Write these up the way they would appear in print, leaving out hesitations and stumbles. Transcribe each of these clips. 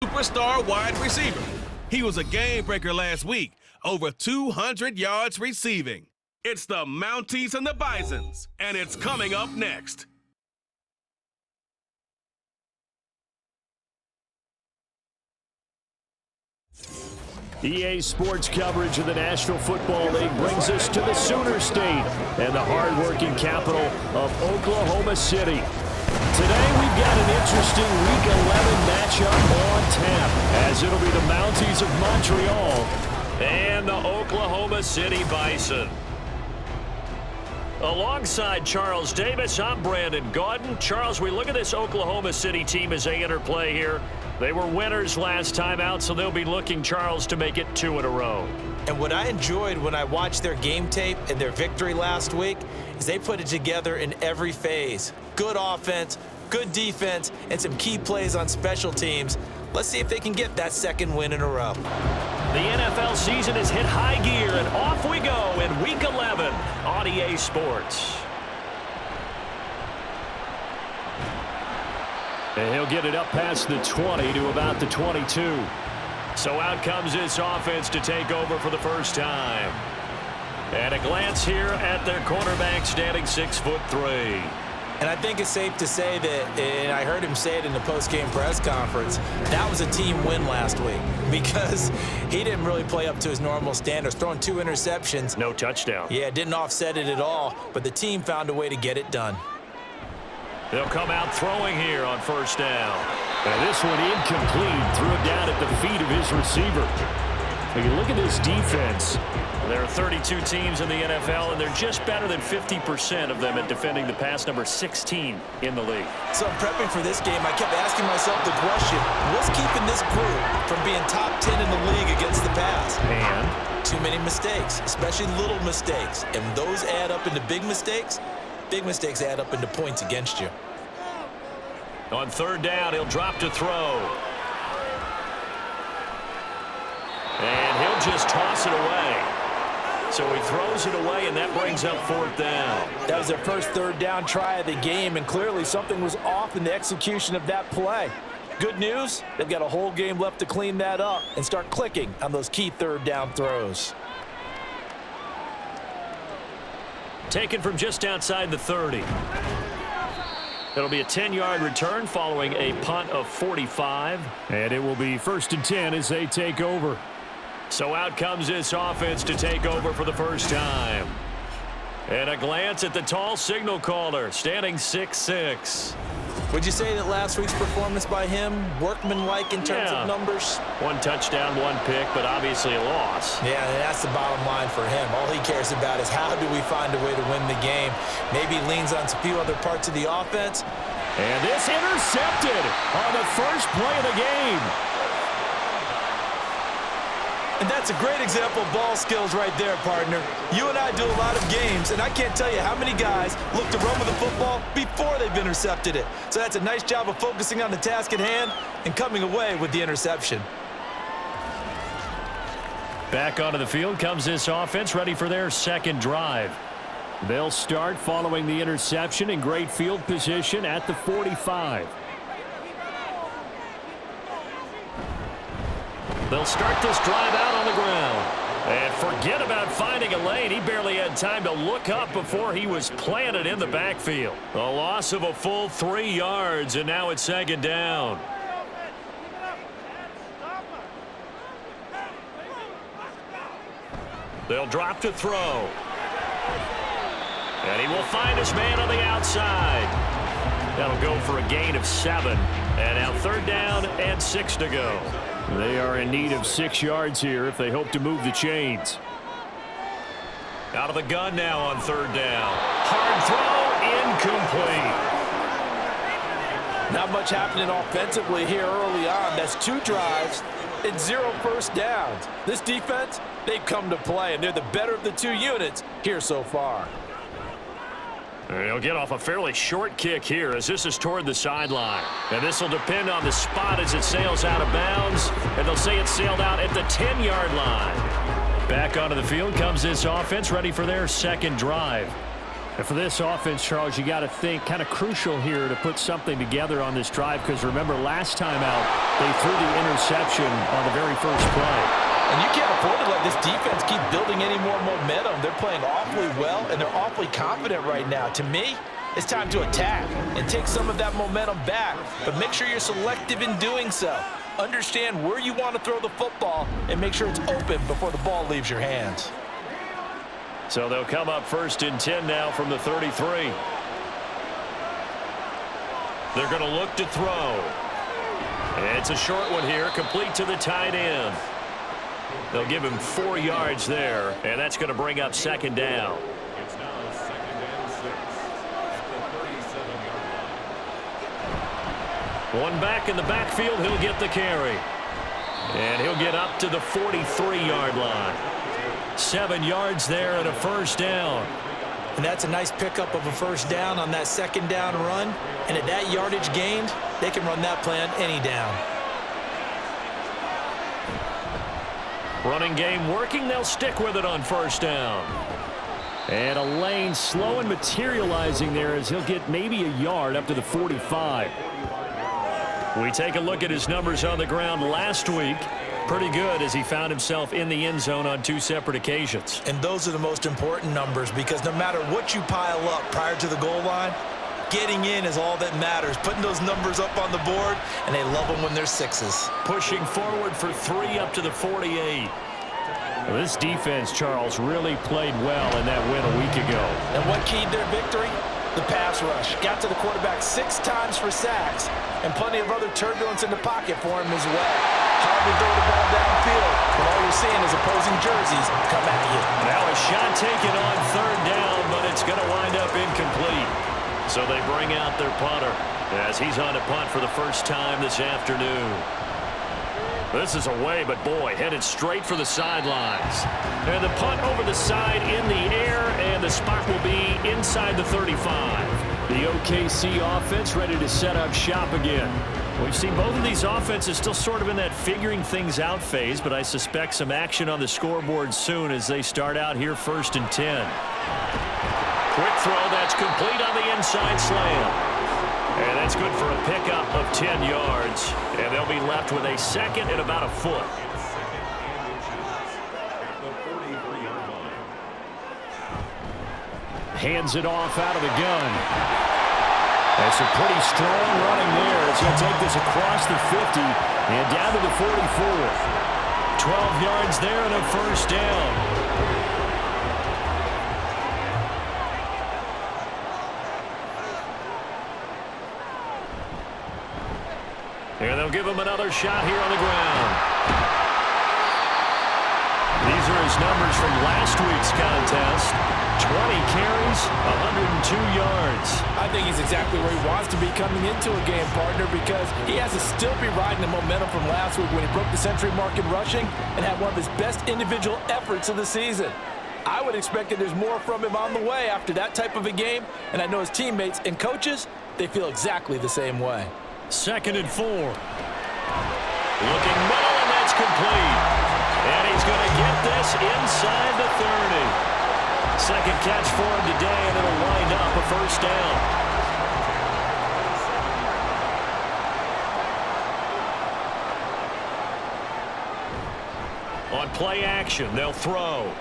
superstar wide receiver. He was a game breaker last week, over 200 yards receiving. It's the Mounties and the Bisons, and it's coming up next. EA Sports coverage of the National Football League brings us to the Sooner State and the hard-working capital of Oklahoma City. Today we've got an interesting Week 11 matchup on tap, as it'll be the Mounties of Montreal and the Oklahoma City Bison. Alongside Charles Davis, I'm Brandon Gaudin. Charles, we look at this Oklahoma City team as they enter play here. They were winners last time out, so they'll be looking, Charles, to make it 2 in a row. And what I enjoyed when I watched their game tape and their victory last week is they put it together in every phase. Good offense, good defense, and some key plays on special teams. Let's see if they can get that second win in a row. The NFL season has hit high gear, and off we go in Week 11 on EA Sports. And he'll get it up past the 20 to about the 22. So out comes this offense to take over for the first time. And a glance here at their quarterback, standing 6'3". And I think it's safe to say that, and I heard him say it in the post-game press conference, that was a team win last week because he didn't really play up to his normal standards, throwing 2 interceptions. No touchdown. Yeah, didn't offset it at all, but the team found a way to get it done. They'll come out throwing here on first down. And this one incomplete. Threw it down at the feet of his receiver. When you look at this defense, there are 32 teams in the NFL, and they're just better than 50% of them at defending the pass, number 16 in the league. So in prepping for this game, I kept asking myself the question, what's keeping this group from being top 10 in the league against the pass? And too many mistakes, especially little mistakes. And those add up into big mistakes. Big mistakes add up into points against you. On third down, he'll drop to throw. And he'll just toss it away. So he throws it away, and that brings up fourth down. That was their first third down try of the game, and clearly something was off in the execution of that play. Good news, they've got a whole game left to clean that up and start clicking on those key third down throws. Taken from just outside the 30. It'll be a 10-yard return following a punt of 45. And it will be 1st and 10 as they take over. So out comes this offense to take over for the first time. And a glance at the tall signal caller, standing 6'6". Would you say that last week's performance by him, workmanlike in terms of numbers? 1 touchdown, 1 pick, but obviously a loss. Yeah, and that's the bottom line for him. All he cares about is how do we find a way to win the game. Maybe leans on a few other parts of the offense. And this intercepted on the first play of the game. And that's a great example of ball skills right there, partner. You and I do a lot of games, and I can't tell you how many guys look to run with the football before they've intercepted it. So that's a nice job of focusing on the task at hand and coming away with the interception. Back onto the field comes this offense, ready for their second drive. They'll start following the interception in great field position at the 45. They'll start this drive out on the ground. And forget about finding a lane. He barely had time to look up before he was planted in the backfield. A loss of a full 3 yards, and now it's 2nd down. They'll drop to throw. And he will find his man on the outside. That'll go for a gain of 7. And now 3rd down and 6 to go. They are in need of 6 yards here if they hope to move the chains. Out of the gun now on 3rd down. Hard throw, incomplete. Not much happening offensively here early on. That's 2 drives and 0 first downs. This defense, they've come to play, and they're the better of the 2 units here so far. He'll get off a fairly short kick here as this is toward the sideline. And this will depend on the spot as it sails out of bounds. And they'll say it sailed out at the 10-yard line. Back onto the field comes this offense, ready for their second drive. And for this offense, Charles, you got to think kind of crucial here to put something together on this drive, because remember last time out they threw the interception on the very first play. And you can't afford to let this defense keep building any more momentum. They're playing awfully well, and they're awfully confident right now. To me, it's time to attack and take some of that momentum back, but make sure you're selective in doing so. Understand where you want to throw the football and make sure it's open before the ball leaves your hands. So they'll come up 1st and 10 now from the 33. They're going to look to throw. It's a short one here, complete to the tight end. They'll give him 4 yards there, and that's going to bring up 2nd down. It's now 2nd and 6 at the 37-yard line. One back in the backfield, he'll get the carry. And he'll get up to the 43-yard line. 7 yards there and a 1st down. And that's a nice pickup of a 1st down on that 2nd down run. And at that yardage gained, they can run that play on any down. Running game working. They'll stick with it on 1st down. And a lane slow and materializing there as he'll get maybe a yard up to the 45. We take a look at his numbers on the ground last week. Pretty good as he found himself in the end zone on 2 separate occasions. And those are the most important numbers, because no matter what you pile up prior to the goal line, getting in is all that matters. Putting those numbers up on the board, and they love them when they're 6s. Pushing forward for 3 up to the 48. Well, this defense, Charles, really played well in that win a week ago. And what keyed their victory? The pass rush. Got to the quarterback 6 times for sacks, and plenty of other turbulence in the pocket for him as well. Hard to throw the ball downfield when all you're seeing is opposing jerseys come at you. Now a shot taken on 3rd down, but it's going to wind up incomplete. So they bring out their punter as he's on to punt for the first time this afternoon. This is away, but boy, headed straight for the sidelines. And the punt over the side in the air, and the spot will be inside the 35. The OKC offense ready to set up shop again. We've seen both of these offenses still sort of in that figuring things out phase, but I suspect some action on the scoreboard soon as they start out here 1st and 10. Quick throw, that's complete on the inside slam. And that's good for a pickup of 10 yards. And they'll be left with a 2nd and about a foot. It's 2nd and inches at the 43-yard line. Hands it off out of the gun. That's a pretty strong running there as he'll take this across the 50 and down to the 44. 12 yards there and a 1st down. And they'll give him another shot here on the ground. These are his numbers from last week's contest. 20 carries, 102 yards. I think he's exactly where he wants to be coming into a game, partner, because he has to still be riding the momentum from last week when he broke the century mark in rushing and had one of his best individual efforts of the season. I would expect that there's more from him on the way after that type of a game, and I know his teammates and coaches, they feel exactly the same way. 2nd and 4. Looking middle, and that's complete. And he's going to get this inside the 30. 2nd catch for him today, and it'll wind up a 1st down. On play action, they'll throw.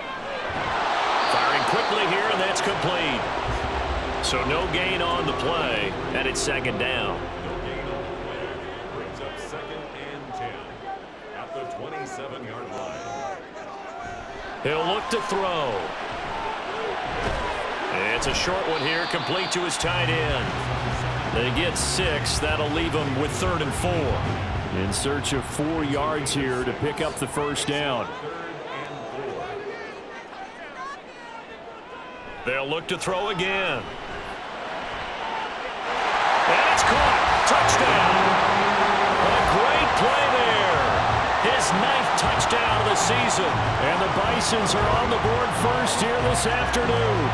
Firing quickly here, and that's complete. So no gain on the play, and it's 2nd down. Brings up 2nd and 10 at the 27-yard line. He'll look to throw. It's a short one here, complete to his tight end. They get 6. That'll leave them with 3rd and 4. In search of 4 yards here to pick up the 1st down. They'll look to throw again. And it's caught. Touchdown. A great play there. His 9th touchdown of the season. And the Bisons are on the board first here this afternoon.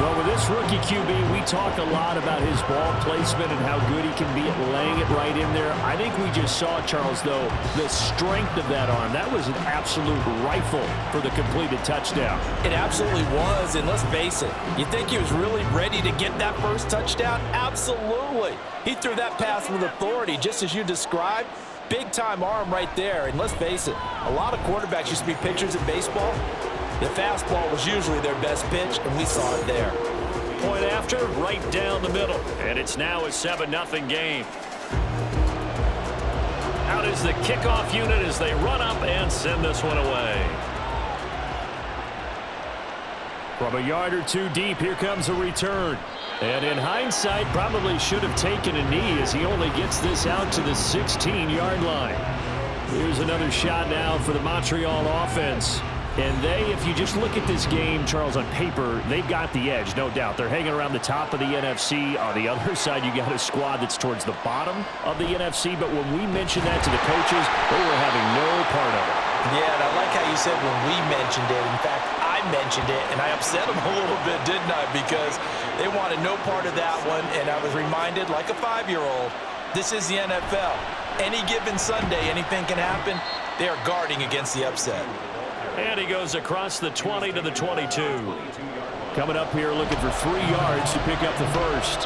Well, with this rookie QB, we talk a lot about his ball placement and how good he can be at laying it right in there. I think we just saw, Charles, though, the strength of that arm. That was an absolute rifle for the completed touchdown. It absolutely was, and let's face it, you think he was really ready to get that first touchdown? Absolutely. He threw that pass with authority, just as you described. Big-time arm right there, and let's face it, a lot of quarterbacks used to be pitchers in baseball. The fastball was usually their best pitch, and we saw it there. Point after, right down the middle. And it's now a 7-0 game. Out is the kickoff unit as they run up and send this one away. From a yard or two deep, here comes a return. And in hindsight, probably should have taken a knee as he only gets this out to the 16-yard line. Here's another shot now for the Montreal offense. And they, if you just look at this game, Charles, on paper, they've got the edge, no doubt. They're hanging around the top of the NFC. On the other side, you got a squad that's towards the bottom of the NFC. But when we mentioned that to the coaches, they were having no part of it. Yeah, and I like how you said when we mentioned it. In fact, I mentioned it, and I upset them a little bit, didn't I? Because they wanted no part of that one, and I was reminded, like a 5-year-old, this is the NFL. Any given Sunday, anything can happen. They are guarding against the upset. And he goes across the 20 to the 22. Coming up here looking for 3 yards to pick up the first.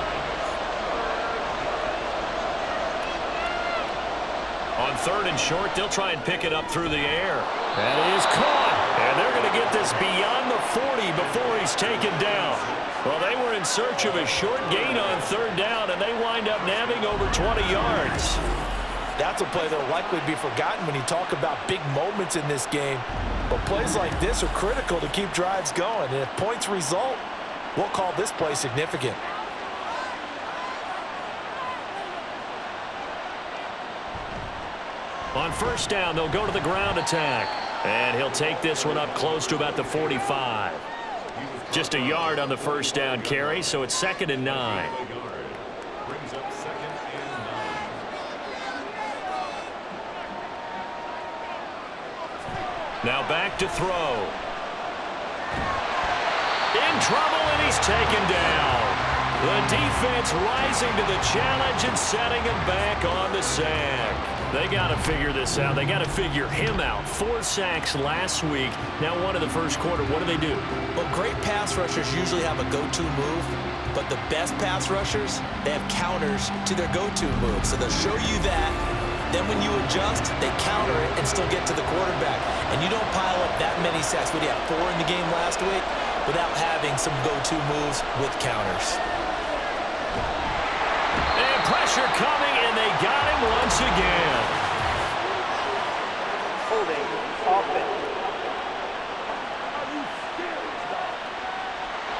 On 3rd and short, they'll try and pick it up through the air. That is caught. And they're going to get this beyond the 40 before he's taken down. Well, they were in search of a short gain on 3rd down, and they wind up nabbing over 20 yards. That's a play that will likely be forgotten when you talk about big moments in this game. But plays like this are critical to keep drives going. And if points result, we'll call this play significant. On 1st down, they'll go to the ground attack. And he'll take this one up close to about the 45. Just a yard on the 1st down carry, so it's 2nd and 9. Now back to throw. In trouble, and he's taken down. The defense rising to the challenge and setting him back on the sack. They got to figure this out. They got to figure him out. 4 sacks last week. Now 1 in the first quarter. What do? Well, great pass rushers usually have a go-to move, but the best pass rushers, they have counters to their go-to move. So they'll show you that. Then when you adjust, they counter it and still get to the quarterback. And you don't pile up that many sacks. What do you have, 4 in the game last week? Without having some go-to moves with counters. And pressure coming, and they got him once again. Holding offense.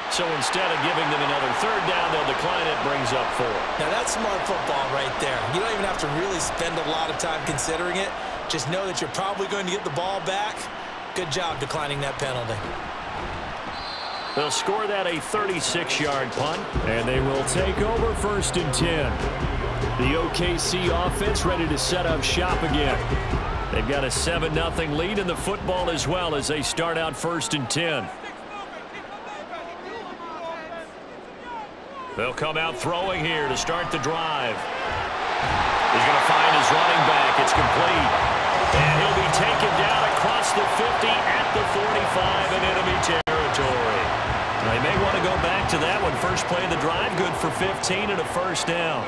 So instead of giving them another 3rd down, they'll decline it, brings up 4. Now that's smart football right there. You don't even have to really spend a lot of time considering it. Just know that you're probably going to get the ball back. Good job declining that penalty. They'll score that a 36-yard punt, and they will take over 1st and 10. The OKC offense ready to set up shop again. They've got a 7-0 lead in the football as well as they start out 1st and 10. They'll come out throwing here to start the drive. He's going to find his running back. It's complete. And he'll be taken down across the 50 at the 45 in enemy territory. Now, they may want to go back to that one. First play of the drive, good for 15 and a 1st down.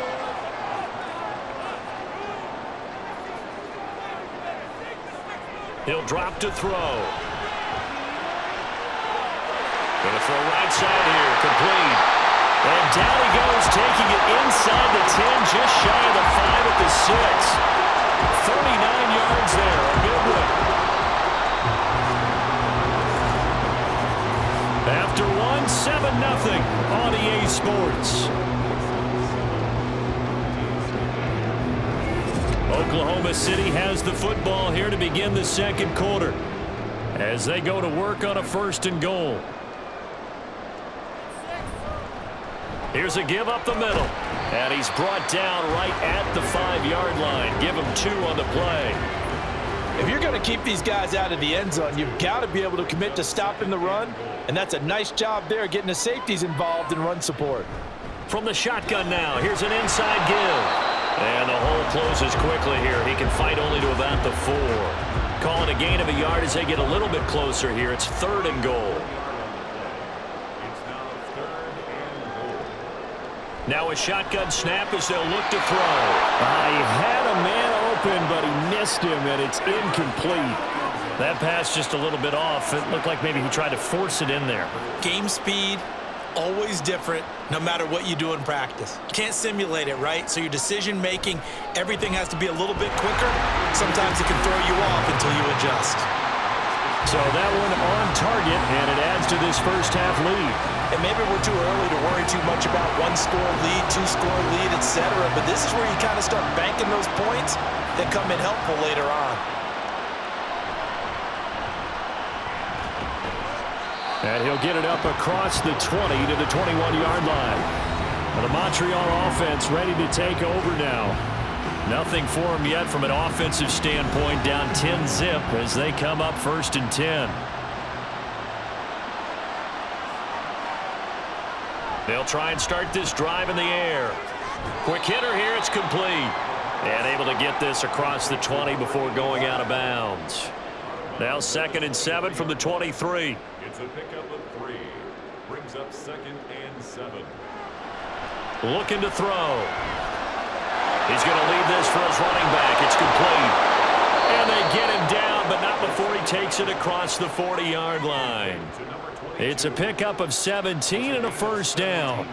He'll drop to throw. Going to throw right side here, complete. And down he goes, taking it inside the 10, just shy of the 5 at the 6. 39 yards there, a big one. After 1, 7-0 on EA Sports. Oklahoma City has the football here to begin the 2nd quarter as they go to work on a 1st and goal. Here's a give up the middle. And he's brought down right at the 5-yard line. Give him 2 on the play. If you're going to keep these guys out of the end zone, you've got to be able to commit to stopping the run, and that's a nice job there getting the safeties involved in run support. From the shotgun now, here's an inside give. And the hole closes quickly here. He can fight only to about the 4. Call it a gain of a yard as they get a little bit closer here. It's 3rd and goal. It's now 3rd and goal. Now a shotgun snap as they'll look to throw. He had a man open, but he missed him, and it's incomplete. That pass just a little bit off. It looked like maybe he tried to force it in there. Game speed, always different, no matter what you do in practice. You can't simulate it, right? So your decision-making, everything has to be a little bit quicker. Sometimes it can throw you off until you adjust. So that one on target, and it adds to this first half lead. And maybe we're too early to worry too much about 1-score lead, 2-score lead, etc. But this is where you kind of start banking those points that come in helpful later on. And he'll get it up across the 20 to the 21-yard line. And the Montreal offense ready to take over now. Nothing for them yet from an offensive standpoint, down 10-zip as they come up 1st and 10. They'll try and start this drive in the air. Quick hitter here, it's complete. And able to get this across the 20 before going out of bounds. Now 2nd and 7 from the 23. It's a pickup of 3. Brings up 2nd and 7. Looking to throw. He's going to lead this for his running back. It's complete. And they get him down, but not before he takes it across the 40-yard line. It's a pickup of 17 and a 1st down.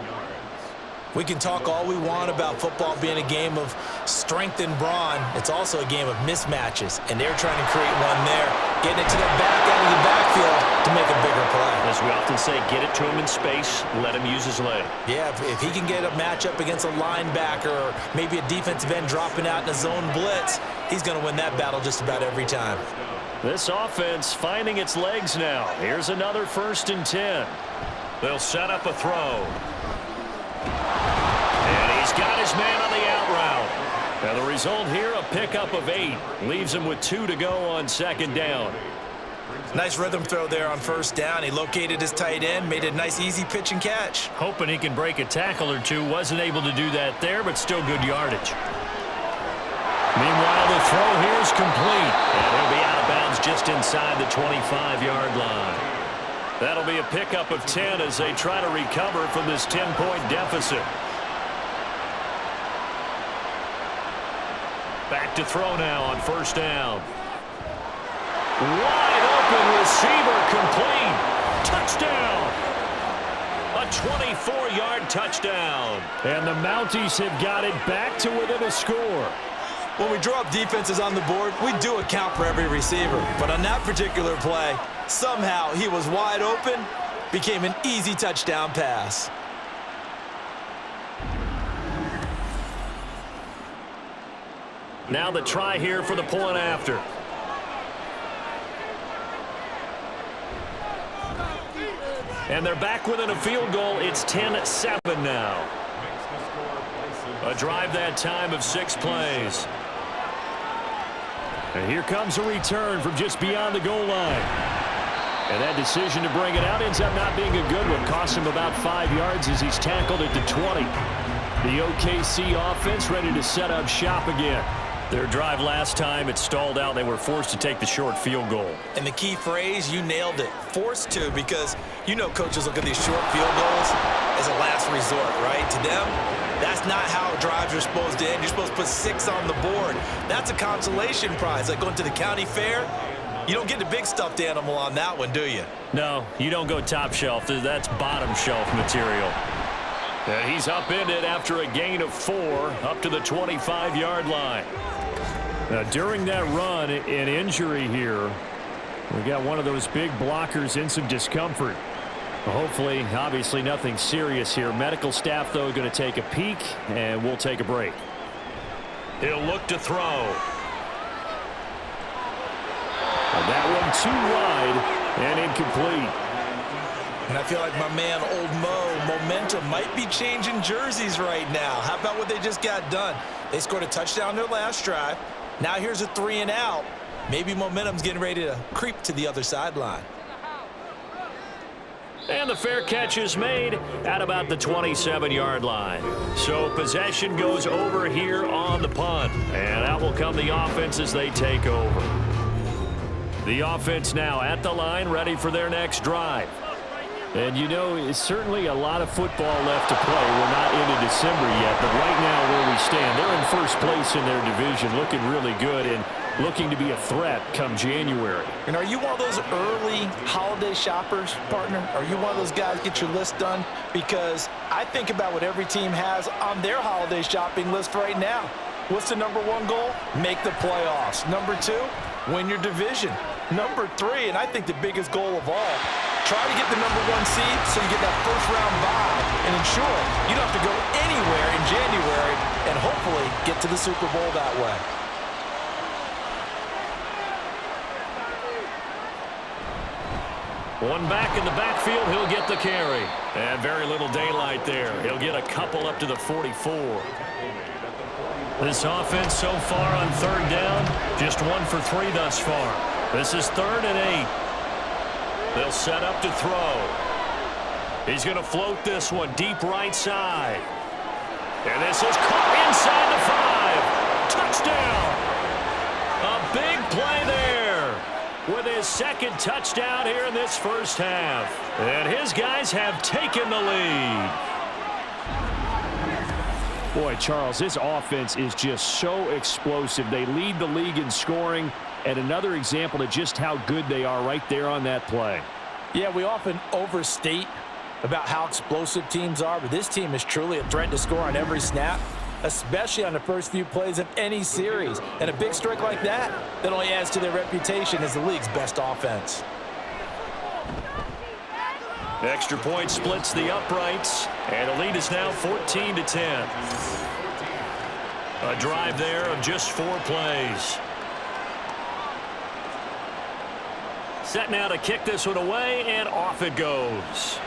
We can talk all we want about football being a game of strength and brawn. It's also a game of mismatches, and they're trying to create one there, getting it to the back end of the backfield to make a bigger play. As we often say, get it to him in space, let him use his leg. Yeah, if he can get a matchup against a linebacker or maybe a defensive end dropping out in a zone blitz, he's going to win that battle just about every time. This offense finding its legs now. Here's another 1st and 10. They'll set up a throw. And he's got his man on the out route. And the result here, a pickup of 8. Leaves him with 2 to go on 2nd down. Nice rhythm throw there on 1st down. He located his tight end, made a nice easy pitch and catch. Hoping he can break a tackle or two. Wasn't able to do that there, but still good yardage. Meanwhile, the throw here is complete. And he'll be out of bounds just inside the 25-yard line. That'll be a pickup of 10 as they try to recover from this 10-point deficit. Back to throw now on 1st down. Wide open receiver complete. Touchdown. A 24-yard touchdown. And the Mounties have got it back to within a score. When we draw up defenses on the board, we do account for every receiver. But on that particular play, somehow he was wide open, became an easy touchdown pass. Now the try here for the point after. And they're back within a field goal. It's 10-7 now. A drive that time of 6 plays. And here comes a return from just beyond the goal line. And that decision to bring it out ends up not being a good one. Costs him about 5 yards as he's tackled at the 20. The OKC offense ready to set up shop again. Their drive last time, it stalled out. They were forced to take the short field goal. And the key phrase, you nailed it, forced to, because you know coaches look at these short field goals as a last resort, right? To them, that's not how drives are supposed to end. You're supposed to put 6 on the board. That's a consolation prize, like going to the county fair. You don't get the big stuffed animal on that one, do you? No, you don't go top shelf. That's bottom shelf material. And he's upended after a gain of 4 up to the 25-yard line. Now, during that run, an injury here. We got one of those big blockers in some discomfort. Hopefully, obviously nothing serious here. Medical staff, though, going to take a peek, and we'll take a break. He'll look to throw. And that one too wide and incomplete. And I feel like my man, Old Mo, momentum might be changing jerseys right now. How about what they just got done? They scored a touchdown their last drive. Now here's a 3 and out. Maybe momentum's getting ready to creep to the other sideline. And the fair catch is made at about the 27-yard line. So possession goes over here on the punt. And out will come the offense as they take over. The offense now at the line, ready for their next drive. And, you know, it's certainly a lot of football left to play. We're not into December yet, but right now where we stand, they're in first place in their division, looking really good and looking to be a threat come January. And are you one of those early holiday shoppers, partner? Are you one of those guys get your list done? Because I think about what every team has on their holiday shopping list right now. What's the number one goal? Make the playoffs. Number two, win your division. Number three, and I think the biggest goal of all, try to get the number one seed so you get that first-round bye and ensure you don't have to go anywhere in January and hopefully get to the Super Bowl that way. One back in the backfield, he'll get the carry. And very little daylight there. He'll get a couple up to the 44. This offense so far on third down, just 1 for 3 thus far. This is 3rd and 8. They'll set up to throw. He's going to float this one deep right side. And this is caught inside the 5. Touchdown! A big play there with his second touchdown here in this first half. And his guys have taken the lead. Boy, Charles, this offense is just so explosive. They lead the league in scoring, and another example of just how good they are right there on that play. Yeah, we often overstate about how explosive teams are, but this team is truly a threat to score on every snap, especially on the first few plays of any series. And a big streak like that only adds to their reputation as the league's best offense. Extra point splits the uprights, and the lead is now 14-10. A drive there of just 4 plays. Set now to kick this one away, and off it goes.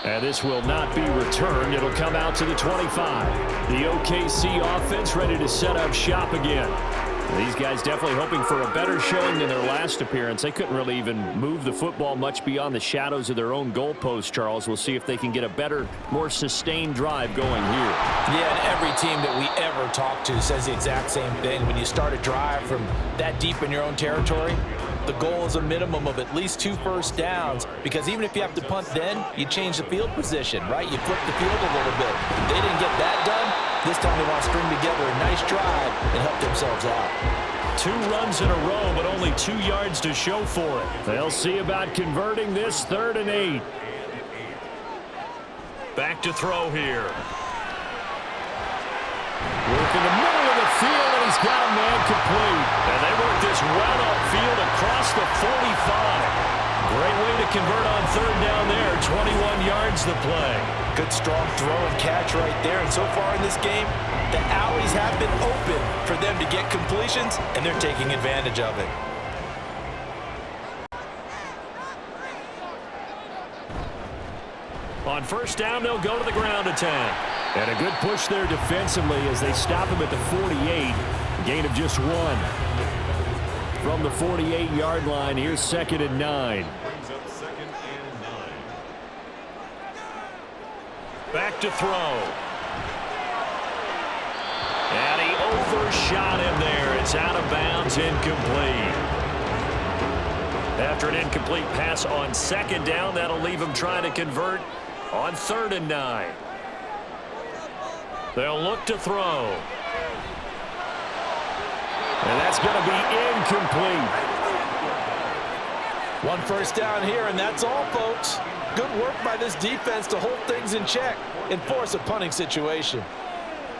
And this will not be returned. It'll come out to the 25. The OKC offense ready to set up shop again. These guys definitely hoping for a better showing than their last appearance. They couldn't really even move the football much beyond the shadows of their own goalpost, Charles. We'll see if they can get a better, more sustained drive going here. Yeah, and every team that we ever talk to says the exact same thing. When you start a drive from that deep in your own territory, the goal is a minimum of at least 2 first downs, because even if you have to punt then, you change the field position, right? You flip the field a little bit. If they didn't get that done, this time they want to string together a nice drive and help themselves out. 2 runs in a row, but only 2 yards to show for it. They'll see about converting this 3rd and 8. Back to throw here. Work in the middle of the field, and he's got a man complete. And they work this well upfield across the 45. Great way to convert on 3rd down there. 21 yards the play. Good strong throw and catch right there. And so far in this game, the alleys have been open for them to get completions, and they're taking advantage of it. On 1st down, they'll go to the ground attack. And a good push there defensively as they stop him at the 48. Gain of just 1. From the 48-yard line, here's 2nd and 9. Brings up 2nd and 9. Back to throw. And he overshot him there. It's out of bounds, incomplete. After an incomplete pass on 2nd down, that'll leave him trying to convert on 3rd and 9. They'll look to throw. And that's going to be incomplete. 1 first down here, and that's all, folks. Good work by this defense to hold things in check and force a punting situation.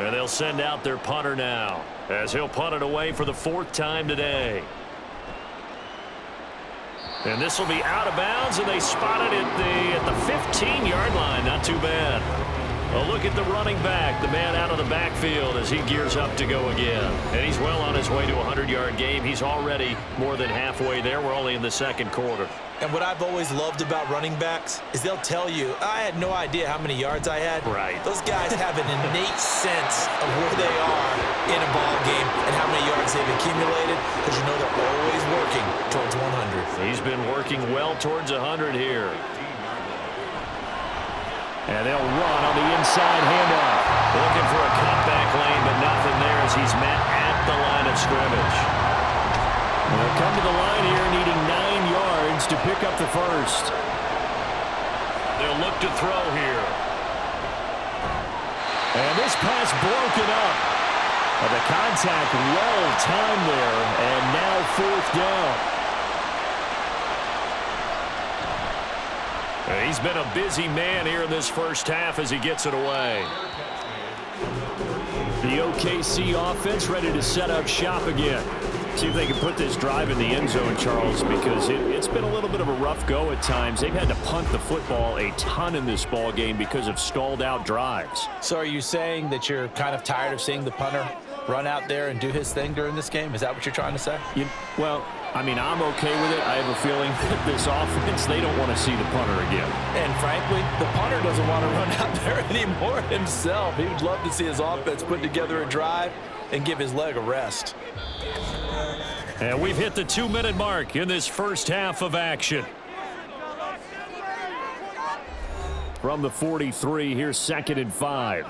And they'll send out their punter now, as he'll punt it away for the 4th time today. And this will be out of bounds, and they spot it at the 15-yard line. Not too bad. A look at the running back, the man out of the backfield as he gears up to go again. And he's well on his way to a 100-yard game. He's already more than halfway there. We're only in the second quarter. And what I've always loved about running backs is they'll tell you, I had no idea how many yards I had. Right. Those guys have an innate sense of where they are in a ball game and how many yards they've accumulated, because you know they're always working towards 100. He's been working well towards 100 here. And they'll run on the inside handoff. Looking for a cutback lane, but nothing there as he's met at the line of scrimmage. They'll come to the line here needing 9 yards to pick up the first. They'll look to throw here. And this pass broken up. The contact well timed there, and now fourth down. He's been a busy man here in this first half as he gets it away. The OKC offense ready to set up shop again. See if they can put this drive in the end zone, Charles, because it's been a little bit of a rough go at times. They've had to punt the football a ton in this ball game because of stalled out drives. So are you saying that you're kind of tired of seeing the punter run out there and do his thing during this game? Is that what you're trying to say? Well, I mean, I'm okay with it. I have a feeling that this offense, they don't want to see the punter again. And frankly, the punter doesn't want to run out there anymore himself. He would love to see his offense put together a drive and give his leg a rest. And we've hit the 2-minute mark in this first half of action. From the 43, here's 2nd and 5.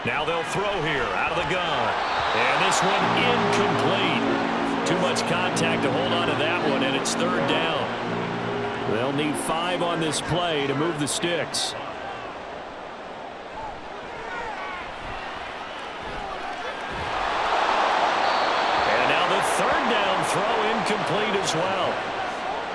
Now they'll throw here out of the gun. And this one incomplete. Too much contact to hold on to that one, and it's 3rd down. They'll need 5 on this play to move the sticks. And now the 3rd down throw incomplete as well.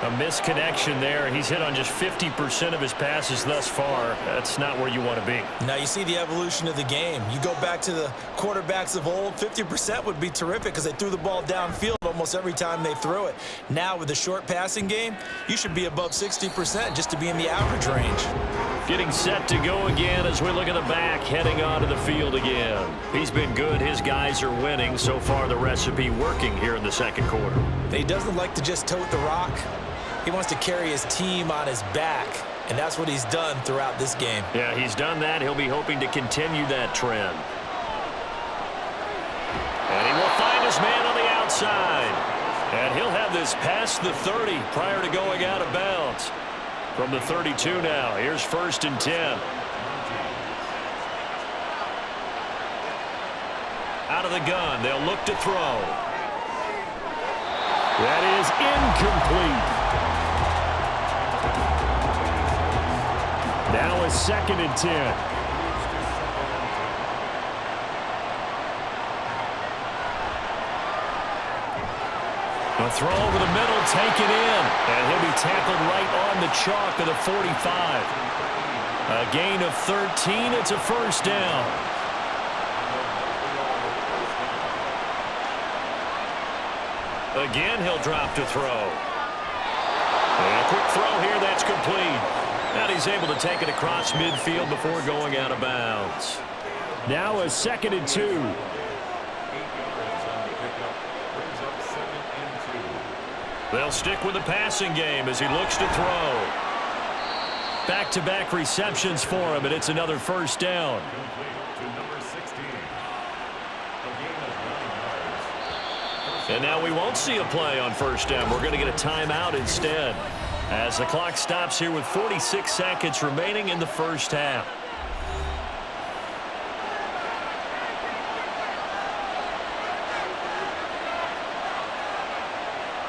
A misconnection there. He's hit on just 50% of his passes thus far. That's not where you want to be. Now you see the evolution of the game. You go back to the quarterbacks of old, 50% would be terrific because they threw the ball downfield almost every time they threw it. Now with the short passing game, you should be above 60% just to be in the average range. Getting set to go again as we look at the back, heading onto the field again. He's been good. His guys are winning. So far, the recipe working here in the second quarter. He doesn't like to just tote the rock. He wants to carry his team on his back, and that's what he's done throughout this game. Yeah, he's done that. He'll be hoping to continue that trend. And he will find his man on the outside. And he'll have this past the 30 prior to going out of bounds. From the 32 now, here's 1st and 10. Out of the gun, they'll look to throw. That is incomplete. Now a 2nd and 10. A throw over the middle, taken in. And he'll be tackled right on the chalk of the 45. A gain of 13. It's a 1st down. Again, he'll drop to throw. And a quick throw here, that's complete. And he's able to take it across midfield before going out of bounds. Now a 2nd and 2. They'll stick with the passing game as he looks to throw. Back-to-back receptions for him, and it's another 1st down. And now we won't see a play on 1st down. We're going to get a timeout instead, as the clock stops here with 46 seconds remaining in the first half.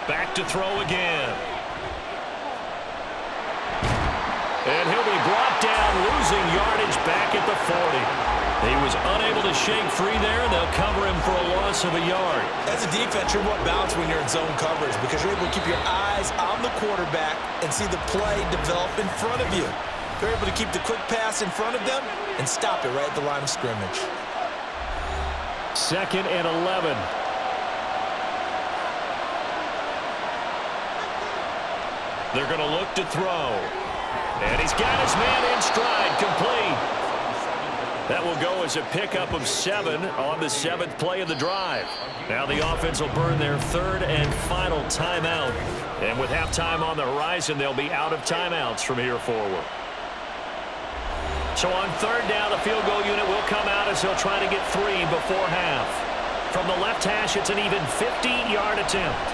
Back to throw again. And he'll be brought down, losing yardage back at the 40. He was unable to shake free there, and they'll cover him for a loss of a yard. As a defense, you're more balanced when you're in zone coverage because you're able to keep your eyes on the quarterback and see the play develop in front of you. You're able to keep the quick pass in front of them and stop it right at the line of scrimmage. 2nd and 11. They're going to look to throw. And he's got his man in stride, complete. That will go as a pickup of 7 on the 7th play of the drive. Now the offense will burn their 3rd and final timeout. And with halftime on the horizon, they'll be out of timeouts from here forward. So on 3rd down, the field goal unit will come out as he'll try to get 3 before half. From the left hash, it's an even 50-yard attempt.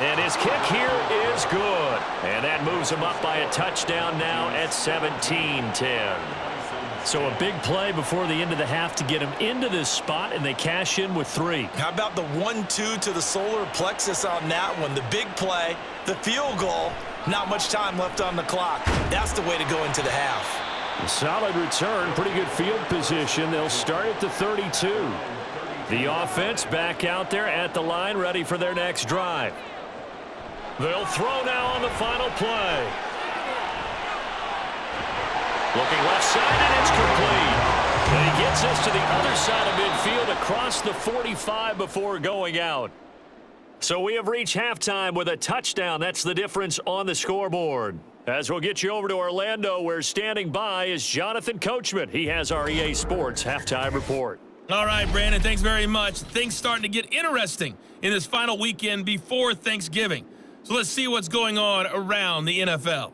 And his kick here is good. And that moves him up by a touchdown now at 17-10. So a big play before the end of the half to get him into this spot, and they cash in with 3. How about the 1-2 to the solar plexus on that one? The big play, the field goal, not much time left on the clock. That's the way to go into the half. A solid return, pretty good field position. They'll start at the 32. The offense back out there at the line, ready for their next drive. They'll throw now on the final play. Looking left side, and it's complete. And he gets us to the other side of midfield across the 45 before going out. So we have reached halftime with a touchdown. That's the difference on the scoreboard. As we'll get you over to Orlando, where standing by is Jonathan Coachman. He has our EA Sports halftime report. All right, Brandon, thanks very much. Things starting to get interesting in this final weekend before Thanksgiving. So let's see what's going on around the NFL.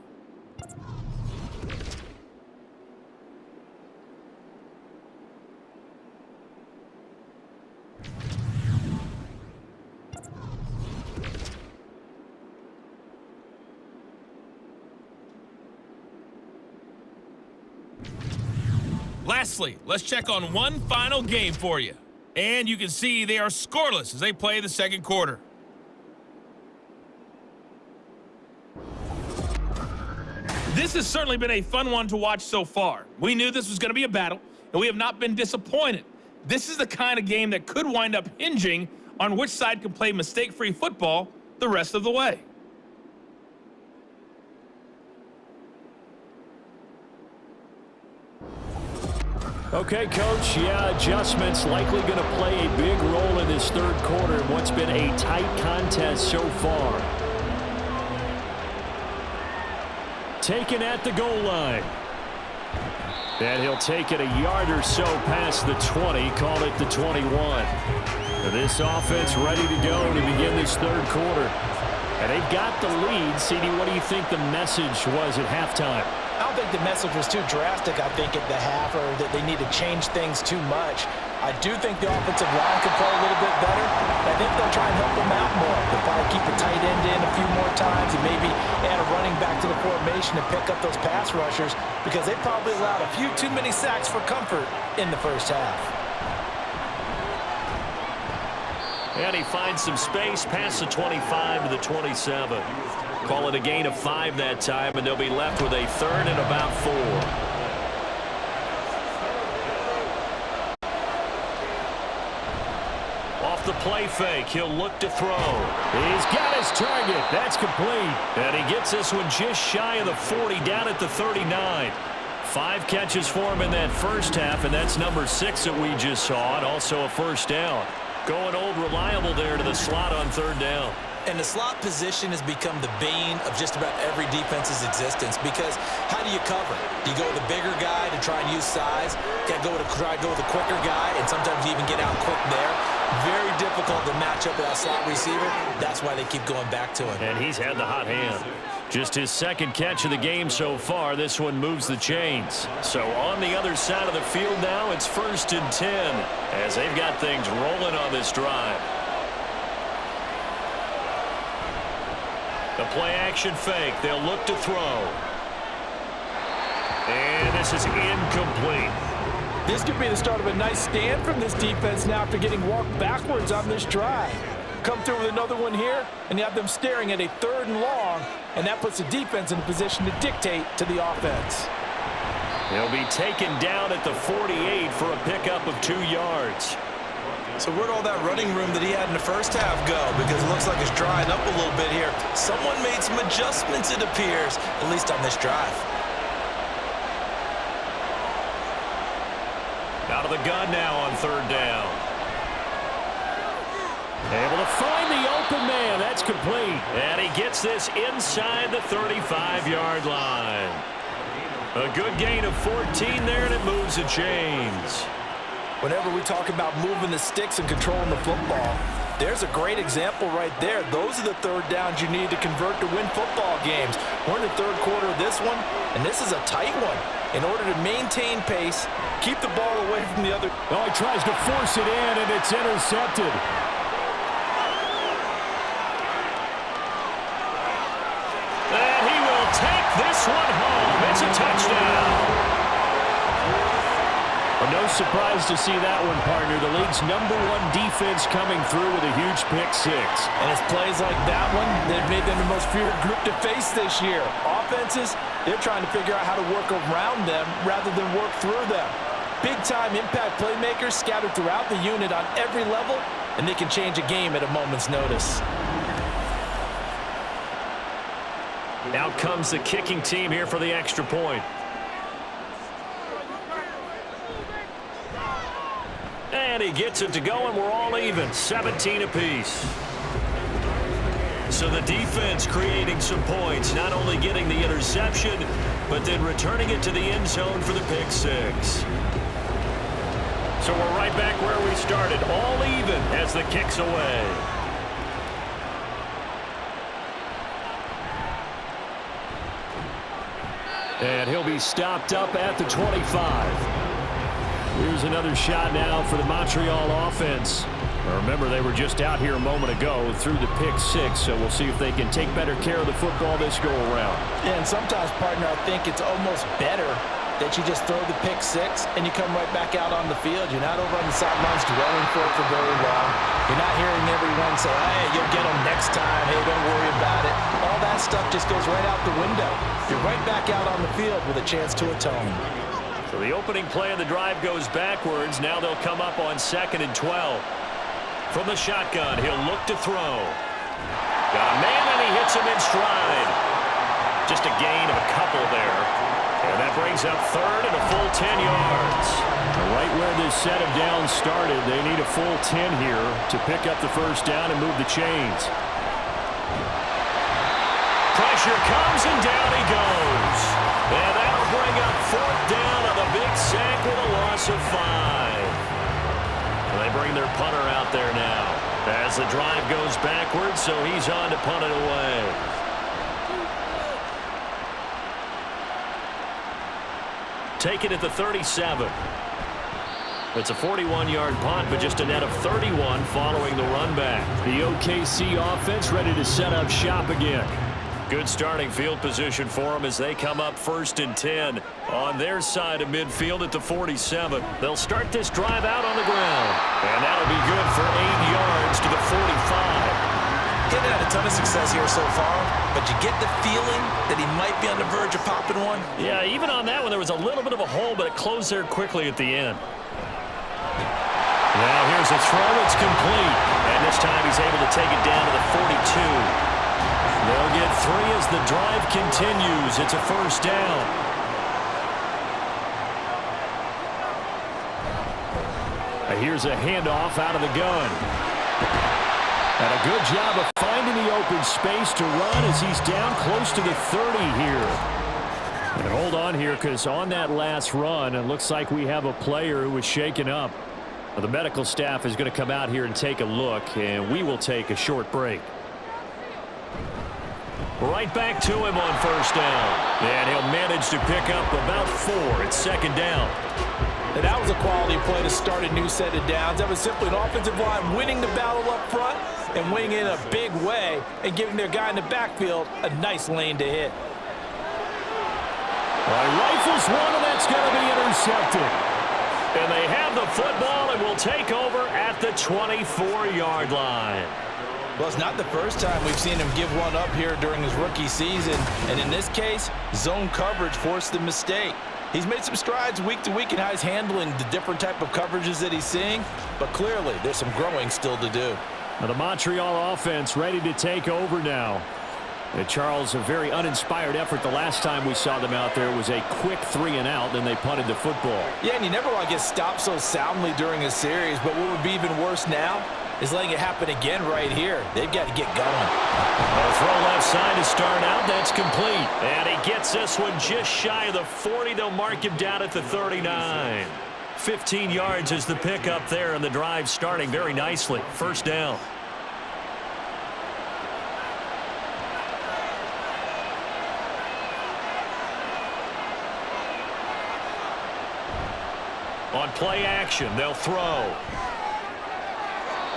Lastly, let's check on one final game for you. And you can see they are scoreless as they play the second quarter. This has certainly been a fun one to watch so far. We knew this was going to be a battle, and we have not been disappointed. This is the kind of game that could wind up hinging on which side can play mistake-free football the rest of the way. Okay, Coach, adjustments likely going to play a big role in this third quarter in what's been a tight contest so far. Taken at the goal line. And he'll take it a yard or so past the 20, call it the 21. This offense ready to go to begin this third quarter. And they've got the lead. CD, what do you think the message was at halftime? I don't think the message was too drastic, I think, at the half, or that they need to change things too much. I do think the offensive line could play a little bit better. I think they'll try and help them out more. They'll probably keep the tight end in a few more times and maybe add a running back to the formation and pick up those pass rushers, because they probably allowed a few too many sacks for comfort in the first half. And he finds some space past the 25 to the 27. Call it a gain of 5 that time, and they'll be left with a third and about 4. Off the play fake, he'll look to throw. He's got his target. That's complete. And he gets this one just shy of the 40, down at the 39. 5 catches for him in that first half, and that's number 6 that we just saw, and also a first down. Going old reliable there to the slot on third down. And the slot position has become the bane of just about every defense's existence, because how do you cover? Do you go with a bigger guy to try and use size? Can't go with try to go with a quicker guy, and sometimes you even get out quick there. Very difficult to match up with that slot receiver. That's why they keep going back to him. And he's had the hot hand. Just his second catch of the game so far. This one moves the chains. So on the other side of the field now, it's 1st and 10 as they've got things rolling on this drive. The play-action fake. They'll look to throw. And this is incomplete. This could be the start of a nice stand from this defense now after getting walked backwards on this drive. Come through with another one here, and you have them staring at a 3rd and long, and that puts the defense in a position to dictate to the offense. He'll be taken down at the 48 for a pickup of 2 yards. So where'd all that running room that he had in the first half go? Because it looks like it's drying up a little bit here. Someone made some adjustments, it appears, at least on this drive. Out of the gun now on third down. Able to find the open man. That's complete. And he gets this inside the 35-yard line. A good gain of 14 there, and it moves the chains. Whenever we talk about moving the sticks and controlling the football, there's a great example right there. Those are the third downs you need to convert to win football games. We're in the third quarter of this one, and this is a tight one. In order to maintain pace, keep the ball away from the other. Oh, he tries to force it in, and it's intercepted. And he will take this one home. It's a touchdown. Well, no surprise to see that one, partner. The league's #1 defense coming through with a huge pick six. And it's plays like that one that made them the most feared group to face this year. Offenses, they're trying to figure out how to work around them rather than work through them. Big-time impact playmakers scattered throughout the unit on every level, and they can change a game at a moment's notice. Out comes the kicking team here for the extra point. And he gets it to go, and we're all even, 17 apiece. So the defense creating some points, not only getting the interception, but then returning it to the end zone for the pick six. So we're right back where we started, all even as the kick's away. And he'll be stopped up at the 25. Here's another shot now for the Montreal offense. Remember, they were just out here a moment ago through the pick six, so we'll see if they can take better care of the football this go-around. Yeah, and sometimes, partner, I think it's almost better that you just throw the pick six and you come right back out on the field. You're not over on the sidelines dwelling for it for very long. You're not hearing everyone say, hey, you'll get them next time. Hey, don't worry about it. All that stuff just goes right out the window. You're right back out on the field with a chance to atone. So the opening play of the drive goes backwards. Now they'll come up on 2nd and 12. From the shotgun, he'll look to throw. Got a man, and he hits him in stride. Just a gain of a couple there. And that brings up 3rd and a full 10 yards. Right where this set of downs started, they need a full 10 here to pick up the first down and move the chains. Pressure comes, and down he goes. And that'll bring up 4th down on the big sack with a loss of 5. They bring their punter out there now as the drive goes backwards, so he's on to punt it away. Take it at the 37. It's a 41-yard punt, but just a net of 31 following the run back. The OKC offense ready to set up shop again. Good starting field position for them as they come up 1st and 10 on their side of midfield at the 47. They'll start this drive out on the ground, and that'll be good for 8 yards to the 45. Getting had a ton of success here so far, but you get the feeling that he might be on the verge of popping one. Yeah, even on that one, there was a little bit of a hole, but it closed there quickly at the end. Now here's a throw. It's complete, and this time he's able to take it down to the 42. They'll get 3 as the drive continues. It's a first down. Here's a handoff out of the gun. And a good job of finding the open space to run as he's down close to the 30 here. And hold on here, because on that last run, it looks like we have a player who was shaken up. Well, the medical staff is going to come out here and take a look, and we will take a short break. Right back to him on first down. And he'll manage to pick up about 4. It's 2nd down. And that was a quality play to start a new set of downs. That was simply an offensive line winning the battle up front and winning it in a big way and giving their guy in the backfield a nice lane to hit. Rifles one, and that's going to be intercepted. And they have the football and will take over at the 24-yard line. Well, it's not the first time we've seen him give one up here during his rookie season. And in this case, zone coverage forced the mistake. He's made some strides week to week in how he's handling the different type of coverages that he's seeing. But clearly, there's some growing still to do. Now the Montreal offense ready to take over now. Charles, a very uninspired effort the last time we saw them out there. It was a quick 3-and-out, then they punted the football. Yeah, and you never want to get stopped so soundly during a series, but what would be even worse now is letting it happen again right here. They've got to get going. A throw left side to start out. That's complete. And he gets this one just shy of the 40. They'll mark him down at the 39. 15 yards is the pickup there, and the drive starting very nicely. First down. On play action, they'll throw.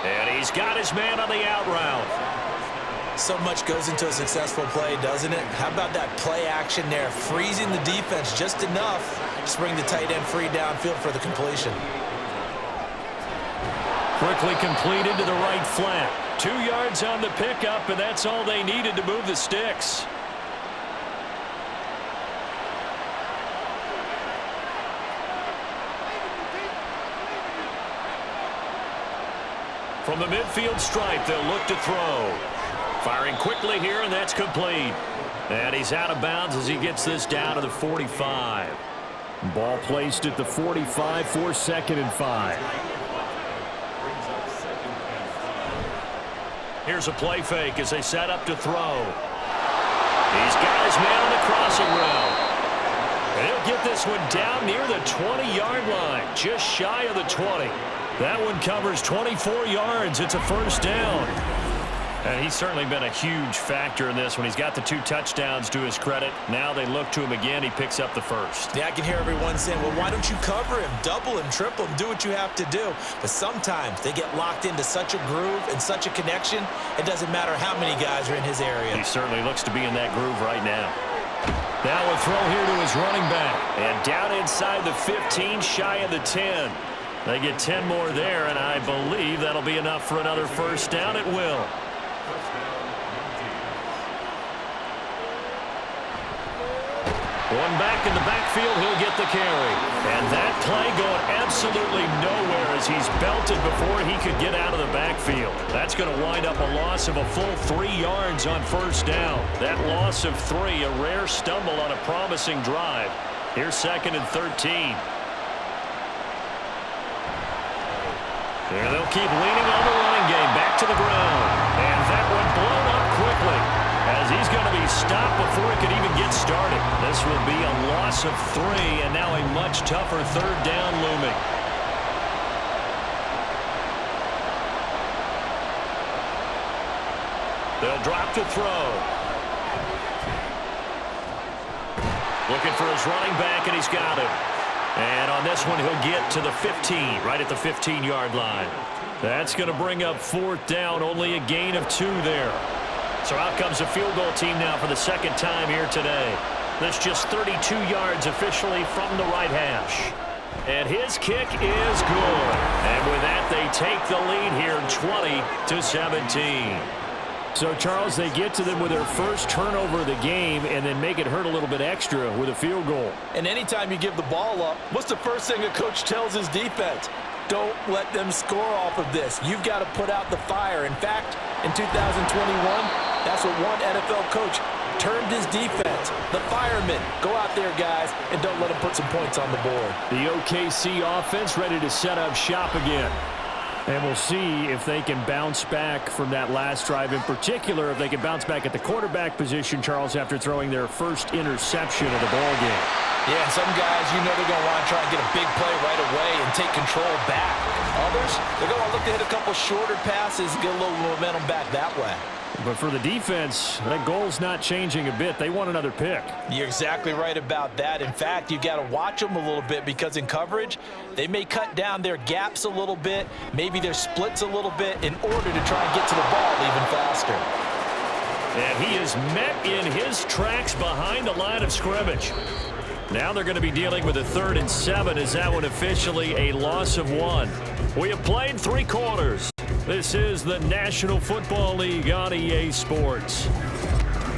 And he's got his man on the out route. So much goes into a successful play, doesn't it? How about that play action there, freezing the defense just enough to bring the tight end free downfield for the completion. Quickly completed to the right flat. 2 yards on the pickup, and that's all they needed to move the sticks. From the midfield stripe, they'll look to throw. Firing quickly here, and that's complete. And he's out of bounds as he gets this down to the 45. Ball placed at the 45 for 2nd and 5. Here's a play fake as they set up to throw. He's got his man on the crossing route. And he'll get this one down near the 20-yard line, just shy of the 20. That one covers 24 yards. It's a first down. And he's certainly been a huge factor in this one. He's got the 2 touchdowns to his credit. Now they look to him again. He picks up the first. Yeah, I can hear everyone saying, well, why don't you cover him, double him, triple him, do what you have to do. But sometimes they get locked into such a groove and such a connection, it doesn't matter how many guys are in his area. He certainly looks to be in that groove right now. Now a throw here to his running back. And down inside the 15, shy of the 10. They get 10 more there, and I believe that'll be enough for another first down. It will. One back in the backfield, he'll get the carry. And that play going absolutely nowhere as he's belted before he could get out of the backfield. That's going to wind up a loss of a full 3 yards on first down. That loss of 3, a rare stumble on a promising drive. Here's 2nd and 13. There they'll keep leaning on the running game. Back to the ground. And that one blown up quickly as he's going to be stopped before it could even get started. This will be a loss of 3 and now a much tougher third down looming. They'll drop to throw. Looking for his running back, and he's got him. And on this one, he'll get to the 15, right at the 15-yard line. That's going to bring up 4th down, only a gain of 2 there. So out comes the field goal team now for the 2nd time here today. That's just 32 yards officially from the right hash. And his kick is good. And with that, they take the lead here 20-17. So, Charles, they get to them with their first turnover of the game and then make it hurt a little bit extra with a field goal. And anytime you give the ball up, what's the first thing a coach tells his defense? Don't let them score off of this. You've got to put out the fire. In fact, in 2021, that's what one NFL coach termed his defense. The firemen. Go out there, guys, and don't let them put some points on the board. The OKC offense ready to set up shop again. And we'll see if they can bounce back from that last drive. In particular, if they can bounce back at the quarterback position, Charles, after throwing their first interception of the ball game. Yeah, some guys, you know they're going to want to try and get a big play right away and take control back. Others, they're going to look to hit a couple shorter passes and get a little momentum back that way. But for the defense, that goal's not changing a bit. They want another pick. You're exactly right about that. In fact, you've got to watch them a little bit because in coverage, they may cut down their gaps a little bit, maybe their splits a little bit in order to try and get to the ball even faster. And he is met in his tracks behind the line of scrimmage. Now they're going to be dealing with a 3rd and 7 as that one officially a loss of 1. We have played 3 quarters. This is the National Football League on EA Sports.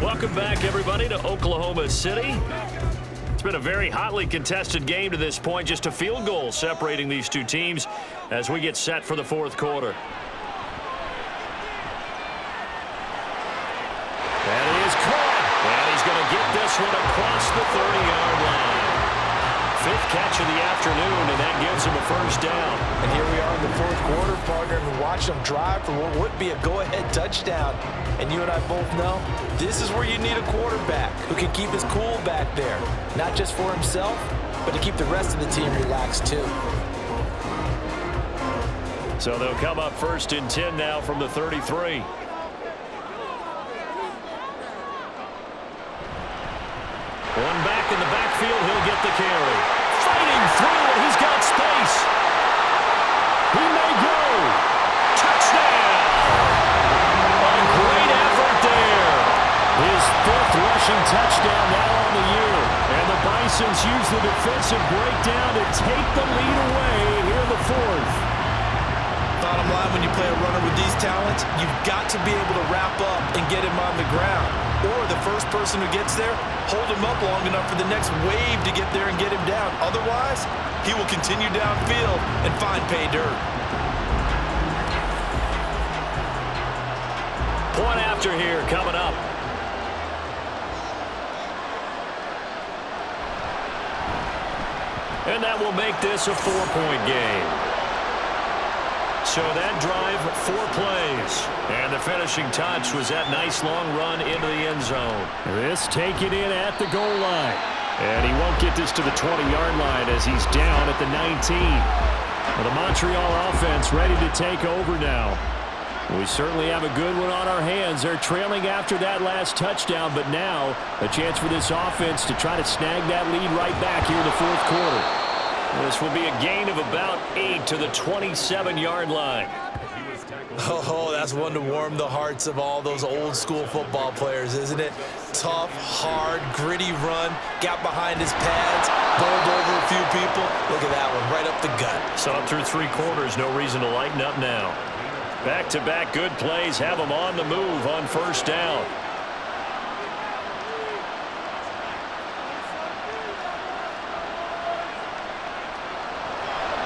Welcome back, everybody, to Oklahoma City. It's been a very hotly contested game to this point. Just a field goal separating these 2 teams as we get set for the 4th quarter. And he is caught. And he's going to get this one across the 30-yard line. fourth catch of the afternoon, and that gives him a first down. And here we are in the fourth quarter, partner, and watch them drive for what would be a go-ahead touchdown. And you and I both know this is where you need a quarterback who can keep his cool back there, not just for himself, but to keep the rest of the team relaxed too. So they'll come up 1st and 10 now from the 33. One back in the backfield, he'll get the carry. Fighting through, and he's got space. He may go. Touchdown! A great effort there. His 5th rushing touchdown now on the year. And the Bisons use the defensive breakdown to take the lead away here in the 4th. Bottom line, when you play a runner with these talents, you've got to be able to wrap up and get him on the ground. Or the first person who gets there, hold him up long enough for the next wave to get there and get him down. Otherwise, he will continue downfield and find pay dirt. Point after here coming up. And that will make this a 4-point game. So that drive, 4 plays. And the finishing touch was that nice long run into the end zone. This taken in at the goal line. And he won't get this to the 20-yard line as he's down at the 19. Well, the Montreal offense ready to take over now. We certainly have a good one on our hands. They're trailing after that last touchdown, but now a chance for this offense to try to snag that lead right back here in the 4th quarter. This will be a gain of about 8 to the 27-yard line. Oh, that's one to warm the hearts of all those old-school football players, isn't it? Tough, hard, gritty run, got behind his pads, bowled over a few people. Look at that one, right up the gut. So up through 3 quarters, no reason to lighten up now. Back-to-back good plays have them on the move on 1st down.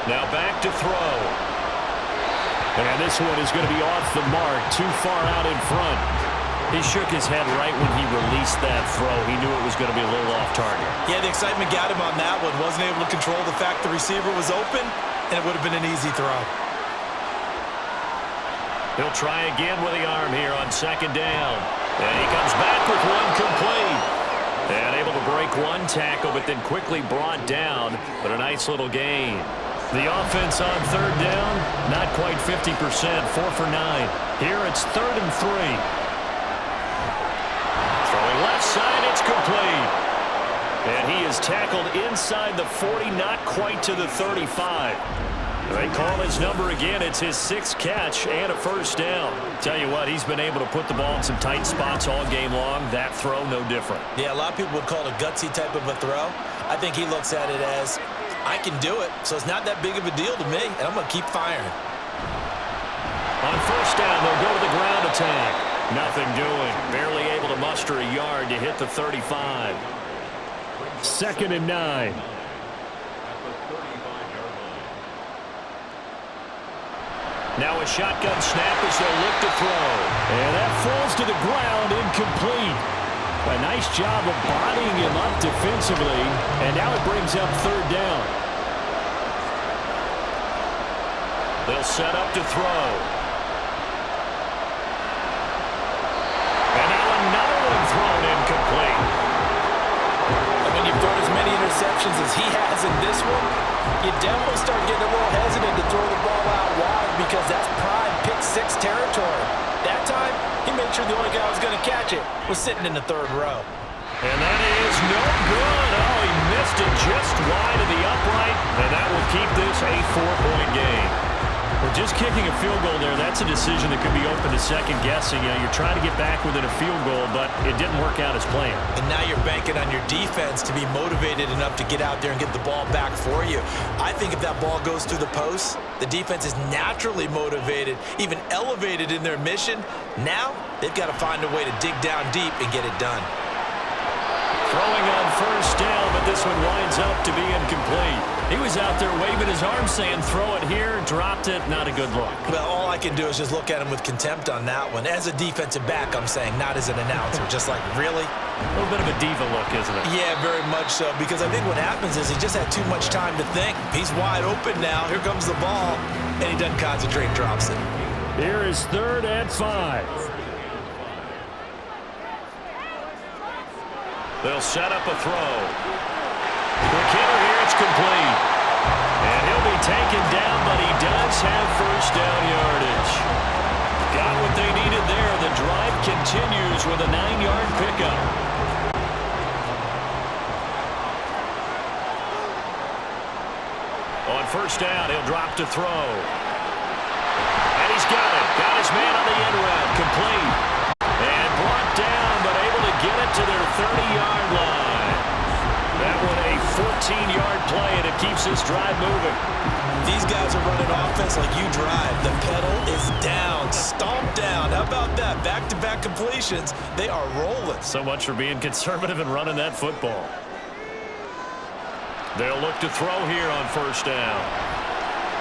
Now back to throw. And this one is going to be off the mark, too far out in front. He shook his head right when he released that throw. He knew it was going to be a little off target. Yeah, the excitement got him on that one. Wasn't able to control the fact the receiver was open, and it would have been an easy throw. He'll try again with the arm here on 2nd down. And he comes back with one complete. And able to break one tackle, but then quickly brought down. But a nice little gain. The offense on 3rd down, not quite 50%, 4 for 9. Here it's 3rd and 3. Throwing left side, it's complete. And he is tackled inside the 40, not quite to the 35. They call his number again. It's his 6th catch and a 1st down. Tell you what, he's been able to put the ball in some tight spots all game long. That throw, no different. Yeah, a lot of people would call it a gutsy type of a throw. I think he looks at it as, I can do it, so it's not that big of a deal to me, and I'm going to keep firing. On 1st down, they'll go to the ground attack. Nothing doing. Barely able to muster a yard to hit the 35. 2nd and 9. Now a shotgun snap as they'll look to throw. And that falls to the ground, incomplete. A nice job of bodying him up defensively, and now it brings up 3rd down. They'll set up to throw. And now another one thrown incomplete. And when you've thrown as many interceptions as he has in this one, you definitely start getting a little hesitant to throw the ball out wide because that's prime pick-6 territory. That time, he made sure the only guy who was going to catch it was sitting in the 3rd row. And that is no good. Oh, he missed it just wide of the upright, and that will keep this a 4-point game. Well, just kicking a field goal there, that's a decision that could be open to second guessing. You know, you're trying to get back within a field goal, but it didn't work out as planned. And now you're banking on your defense to be motivated enough to get out there and get the ball back for you. I think if that ball goes through the post, the defense is naturally motivated, even elevated in their mission. Now, they've got to find a way to dig down deep and get it done. Throwing on first down, but this one winds up to be incomplete. He was out there waving his arm saying, throw it here, dropped it, not a good look. Well, all I can do is just look at him with contempt on that one. As a defensive back, I'm saying, not as an announcer. Just like, really? A little bit of a diva look, isn't it? Yeah, very much so, because I think what happens is he just had too much time to think. He's wide open now. Here comes the ball, and he doesn't concentrate, drops it. Here is 3rd and 5. They'll set up a throw. Quick hitter here, it's complete. And he'll be taken down, but he does have first down yardage. Got what they needed there. The drive continues with a 9-yard pickup. On first down, he'll drop to throw. And he's got it. Got his man on the end route. Complete. And brought down, but able to get it to their 30-yard line. That one a 14-yard play, and it keeps this drive moving. These guys are running offense like you drive. The pedal is down, stomped down. How about that? Back-to-back completions. They are rolling. So much for being conservative and running that football. They'll look to throw here on first down.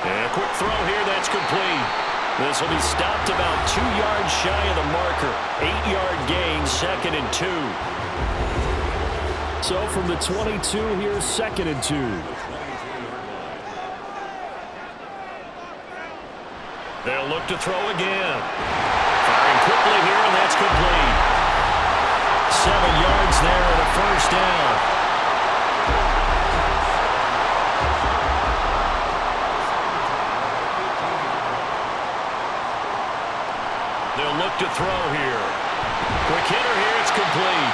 And a quick throw here, that's complete. This will be stopped about 2 yards shy of the marker. 8-yard gain, 2nd and 2. So from the 22, here's 2nd and 2. They'll look to throw again. Firing quickly here, and that's complete. 7 yards there and a first down. They'll look to throw here. Quick hitter here, it's complete.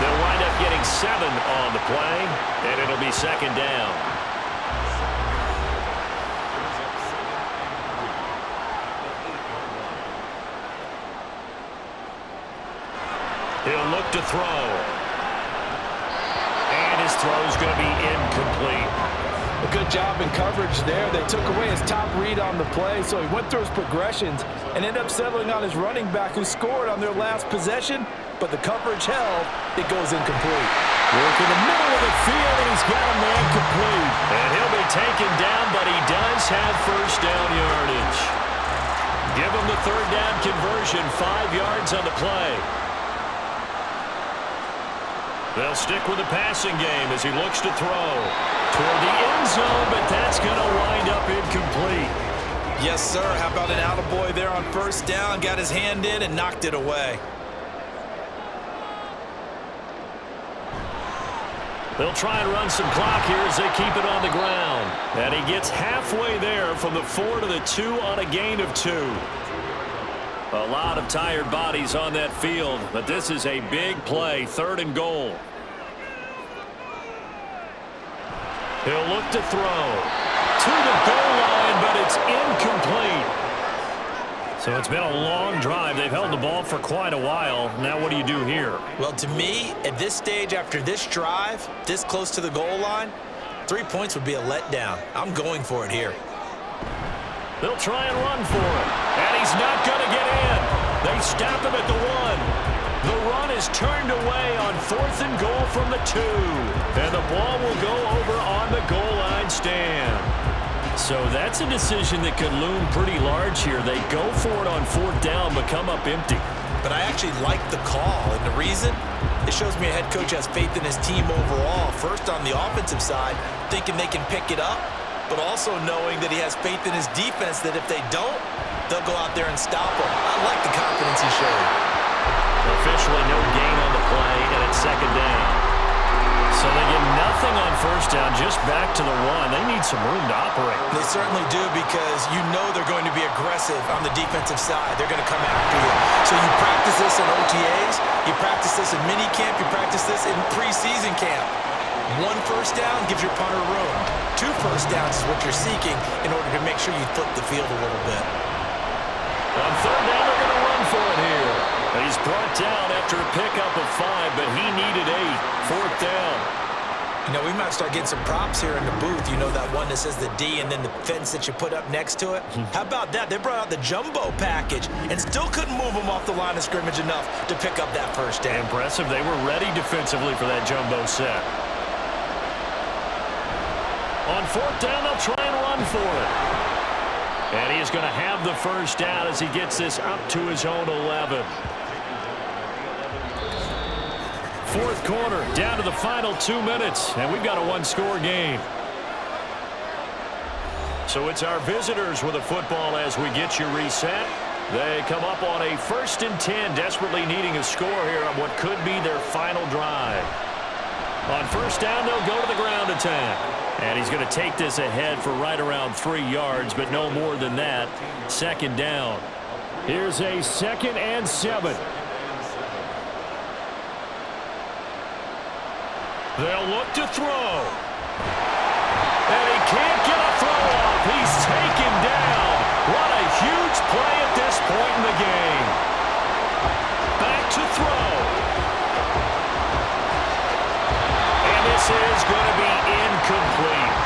They'll wind up getting 7 on the play, and it'll be 2nd down. He'll look to throw. And his throw's going to be incomplete. A good job in coverage there. They took away his top read on the play, so he went through his progressions and ended up settling on his running back who scored on their last possession, but the coverage held. It goes incomplete. Work in the middle of the field, and he's got a man complete. And he'll be taken down, but he does have first down yardage. Give him the 3rd down conversion, 5 yards on the play. They'll stick with the passing game as he looks to throw toward the end zone, but that's going to wind up incomplete. Yes, sir. How about an attaboy there on first down? Got his hand in and knocked it away. They'll try and run some clock here as they keep it on the ground. And he gets halfway there from the 4 to the 2 on a gain of 2. A lot of tired bodies on that field, but this is a big play, 3rd and goal. He'll look to throw to the goal line, but it's incomplete. So it's been a long drive. They've held the ball for quite a while. Now what do you do here? Well, to me, at this stage after this drive, this close to the goal line, 3 points would be a letdown. I'm going for it here. They'll try and run for it. And he's not going to get in. They stop him at the 1. The run is turned away on 4th and goal from the 2. And the ball will go over on the goal line stand. So that's a decision that could loom pretty large here. They go for it on 4th down, but come up empty. But I actually like the call. And the reason? It shows me a head coach has faith in his team overall. First on the offensive side, thinking they can pick it up, but also knowing that he has faith in his defense that if they don't, they'll go out there and stop him. I like the confidence he showed. Officially no gain on the play, and it's 2nd down. So they get nothing on first down, just back to the 1. They need some room to operate. They certainly do, because you know they're going to be aggressive on the defensive side. They're going to come after you. So you practice this in OTAs, you practice this in mini camp, you practice this in preseason camp. 1 first down gives your punter room. 2 first downs is what you're seeking in order to make sure you flip the field a little bit. On 3rd down, they're going to run for it here. He's brought down after a pickup of 5, but he needed 8. 4th down. You know, we might start getting some props here in the booth. You know, that one that says the D and then the fence that you put up next to it? How about that? They brought out the jumbo package and still couldn't move them off the line of scrimmage enough to pick up that first down. Impressive. They were ready defensively for that jumbo set. On fourth down, they'll try and run for it. And he is going to have the first down as he gets this up to his own 11. Fourth quarter, down to the final 2 minutes, and we've got a one-score game. So it's our visitors with the football as we get you reset. They come up on a 1st and 10, desperately needing a score here on what could be their final drive. On first down, they'll go to the ground attack. And he's going to take this ahead for right around 3 yards, but no more than that. Second down. Here's a 2nd and 7. They'll look to throw. And he can't get a throw off. He's taken down. What a huge play at this point in the game. Back to throw. And this is going to be incomplete.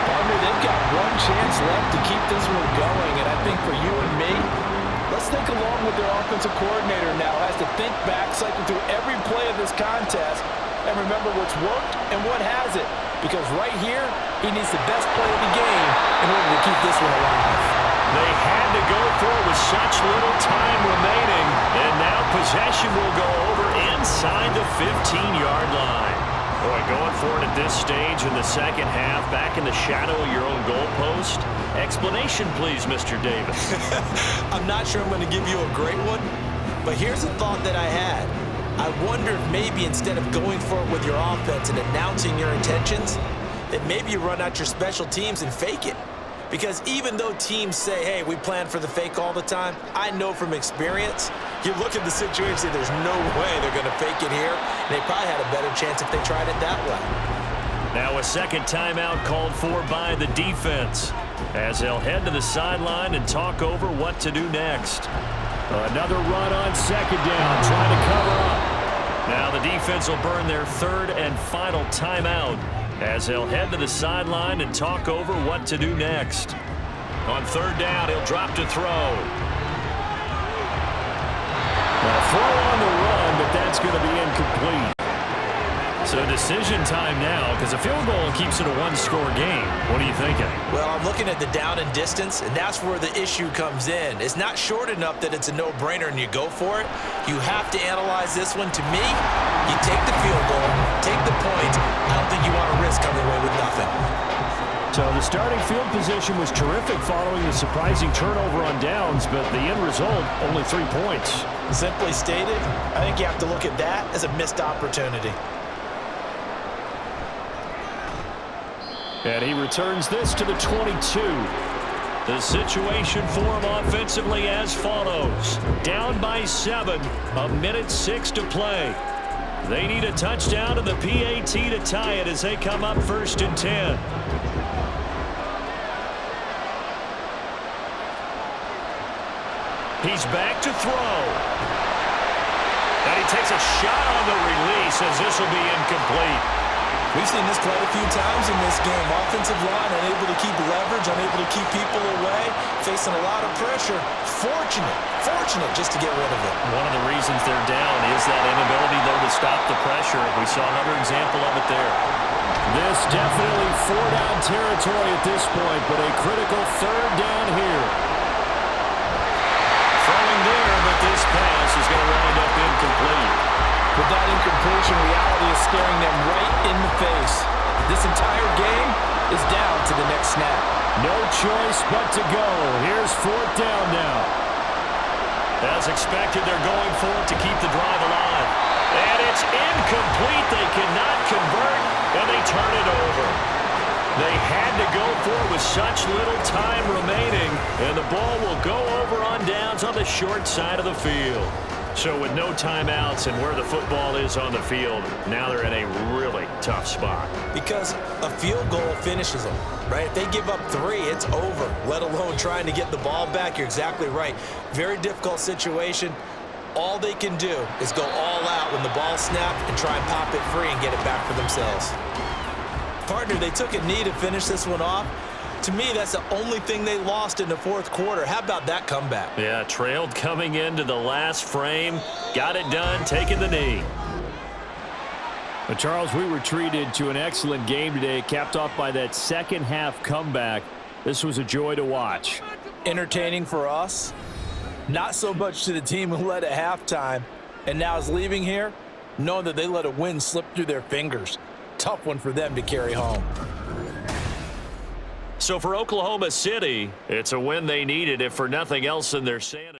Partner, they've got one chance left to keep this one going, and I think for you and me, let's think along with their offensive coordinator now as to think back, cycle through every play of this contest, and remember what's worked and what hasn't. Because right here, he needs the best play of the game in order to keep this one alive. They had to go for it with such little time remaining, and now possession will go over inside the 15-yard line. Boy, going for it at this stage in the second half, back in the shadow of your own goalpost. Explanation, please, Mr. Davis. I'm not sure I'm going to give you a great one, but here's a thought that I had. I wonder if maybe instead of going for it with your offense and announcing your intentions, that maybe you run out your special teams and fake it. Because even though teams say, hey, we plan for the fake all the time, I know from experience, you look at the situation and say there's no way they're going to fake it here. And they probably had a better chance if they tried it that way. Now a second timeout called for by the defense as they'll head to the sideline and talk over what to do next. Another run on second down, trying to cover up. Now the defense will burn their third and final timeout as they'll head to the sideline and talk over what to do next. On third down, he'll drop to throw. A throw on the run, but that's going to be incomplete. So decision time now, because a field goal keeps it a one-score game. What are you thinking? Well, I'm looking at the down and distance, and that's where the issue comes in. It's not short enough that it's a no-brainer and you go for it. You have to analyze this one. To me, you take the field goal, take the point. I don't think you want to risk coming away with nothing. So the starting field position was terrific following the surprising turnover on downs, but the end result, only 3 points. Simply stated, I think you have to look at that as a missed opportunity. And he returns this to the 22. The situation for him offensively as follows. Down by 7, 1:06 to play. They need a touchdown to the PAT to tie it as they come up 1st and 10. He's back to throw. And he takes a shot on the release as this will be incomplete. We've seen this quite a few times in this game. Offensive line unable to keep leverage, unable to keep people away, facing a lot of pressure. Fortunate just to get rid of it. One of the reasons they're down is that inability, though, to stop the pressure. We saw another example of it there. This definitely 4-down territory at this point, but a critical 3rd down here. Throwing there, but this pass is going to wind up incomplete. With that incompletion, reality is staring them right in the face. This entire game is down to the next snap. No choice but to go. Here's 4th down now. As expected, they're going for it to keep the drive alive. And it's incomplete. They cannot convert, and they turn it over. They had to go for it with such little time remaining, and the ball will go over on downs on the short side of the field. So with no timeouts and where the football is on the field, now they're in a really tough spot. Because a field goal finishes them, right? If they give up 3, it's over, let alone trying to get the ball back. You're exactly right. Very difficult situation. All they can do is go all out when the ball's snapped and try and pop it free and get it back for themselves. Partner, they took a knee to finish this one off. To me, that's the only thing they lost in the fourth quarter. How about that comeback? Yeah, trailed coming into the last frame. Got it done, taking the knee. But Charles, we were treated to an excellent game today, capped off by that second half comeback. This was a joy to watch. Entertaining for us. Not so much to the team who led at halftime and now is leaving here, knowing that they let a win slip through their fingers. Tough one for them to carry home. So for Oklahoma City, it's a win they needed, if for nothing else in their sanity.